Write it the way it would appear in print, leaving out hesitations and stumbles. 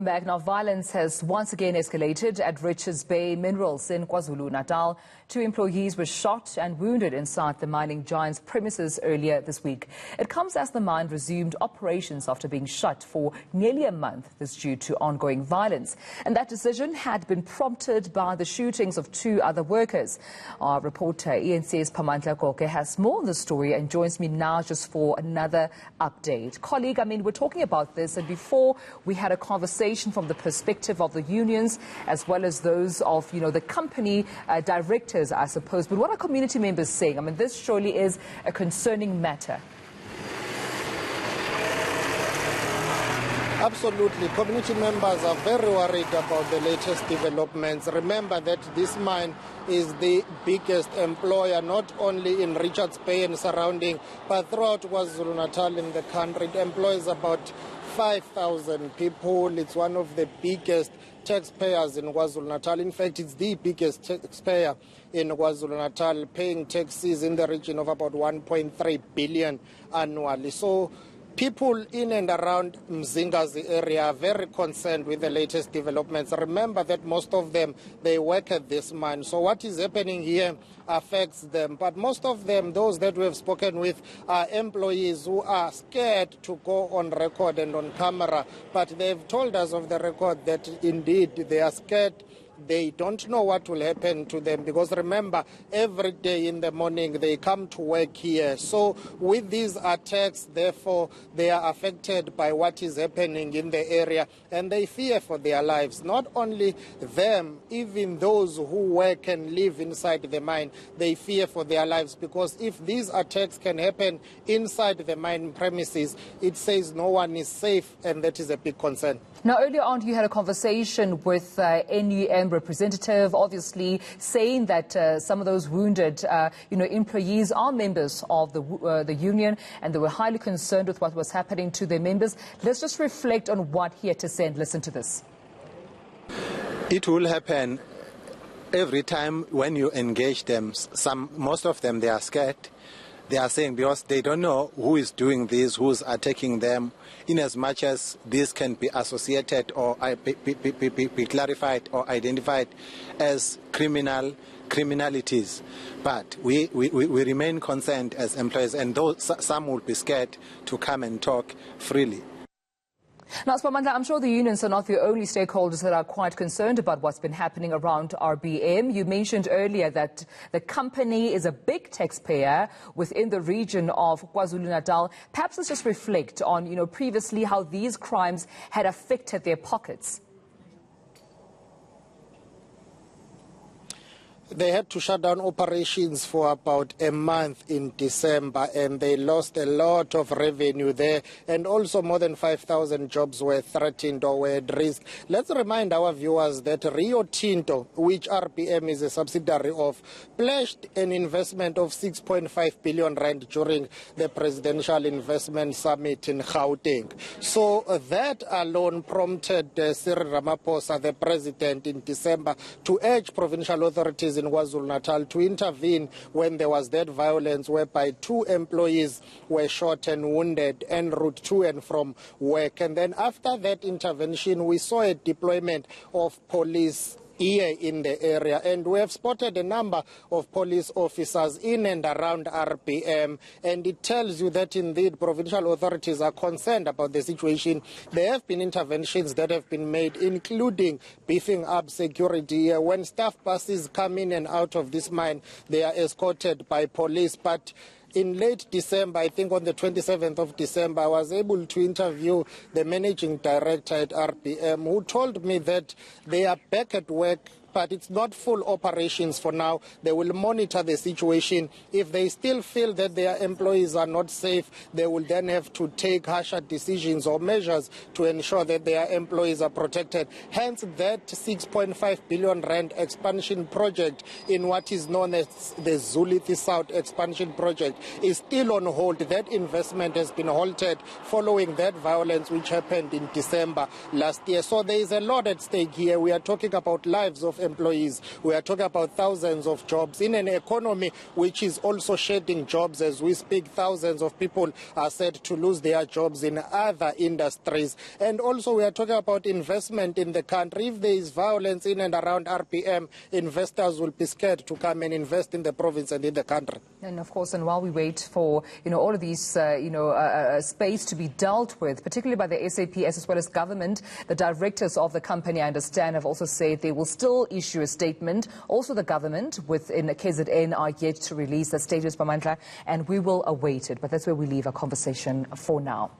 Back now, violence has once again escalated at Richards Bay Minerals in KwaZulu-Natal. 2 employees were shot and wounded inside the mining giant's premises earlier this week. It comes as the mine resumed operations after being shut for nearly a month. This due to ongoing violence. And that decision had been prompted by the shootings of 2 other workers. Our reporter ENC's Pamandla Koke has more on the story and joins me now just for another update. Colleague, we're talking about this, and before we had a conversation from the perspective of the unions as well as those of, the company directors, I suppose. But what are community members saying? This surely is a concerning matter. Absolutely. Community members are very worried about the latest developments. Remember that this mine is the biggest employer, not only in Richards Bay and surrounding, but throughout KwaZulu-Natal in the country. It employs about 5,000 people. It's one of the biggest taxpayers in KwaZulu-Natal. In fact, it's the biggest taxpayer in KwaZulu-Natal, paying taxes in the region of about 1.3 billion annually. So people in and around Mzingazi area are very concerned with the latest developments. Remember that most of them, they work at this mine. So what is happening here affects them. But most of them, those that we have spoken with, are employees who are scared to go on record and on camera. But they've told us off the record that indeed they are scared. They don't know what will happen to them, because remember, every day in the morning they come to work here. So with these attacks, therefore, they are affected by what is happening in the area, and they fear for their lives. Not only them, even those who work and live inside the mine, they fear for their lives, because if these attacks can happen inside the mine premises, it says no one is safe, and that is a big concern. Now, earlier on, you had a conversation with NUM representative, obviously saying that some of those wounded, employees are members of the union, and they were highly concerned with what was happening to their members. Let's just reflect on what he had to say and listen to this. It will happen every time when you engage them. Most of them, they are scared. They are saying, because they don't know who is doing this, who's attacking them, in as much as this can be associated or be clarified or identified as criminalities. But we remain concerned as employees, and those, some will be scared to come and talk freely. Now, Spamandla, I'm sure the unions are not the only stakeholders that are quite concerned about what's been happening around RBM. You mentioned earlier that the company is a big taxpayer within the region of KwaZulu-Natal. Perhaps let's just reflect on, previously how these crimes had affected their pockets. They had to shut down operations for about a month in December, and they lost a lot of revenue there, and also more than 5,000 jobs were threatened or were at risk. Let's remind our viewers that Rio Tinto, which RBM is a subsidiary of, pledged an investment of 6.5 billion rand during the Presidential Investment Summit in Gauteng. So that alone prompted Cyril Ramaphosa, the president, in December to urge provincial authorities in KwaZulu-Natal to intervene when there was that violence whereby 2 employees were shot and wounded en route to and from work. And then after that intervention, we saw a deployment of police here in the area, and we have spotted a number of police officers in and around RBM, and it tells you that indeed provincial authorities are concerned about the situation. There have been interventions that have been made, including beefing up security. When staff buses come in and out of this mine, they are escorted by police. But in late December, I think on the 27th of December, I was able to interview the managing director at RBM, who told me that they are back at work, but it's not full operations for now. They will monitor the situation. If they still feel that their employees are not safe, they will then have to take harsher decisions or measures to ensure that their employees are protected. Hence, that 6.5 billion rand expansion project in what is known as the Zulithi South expansion project is still on hold. That investment has been halted following that violence which happened in December last year. So there is a lot at stake here. We are talking about lives of employees. We are talking about thousands of jobs in an economy which is also shedding jobs as we speak. Thousands of people are said to lose their jobs in other industries. And also we are talking about investment in the country. If there is violence in and around RPM, investors will be scared to come and invest in the province and in the country. And of course, and while we wait for, all of these, space to be dealt with, particularly by the SAPS as well as government, the directors of the company, I understand, have also said they will still issue a statement. Also, the government within KZN are yet to release the status, Pamandla, and we will await it. But that's where we leave our conversation for now.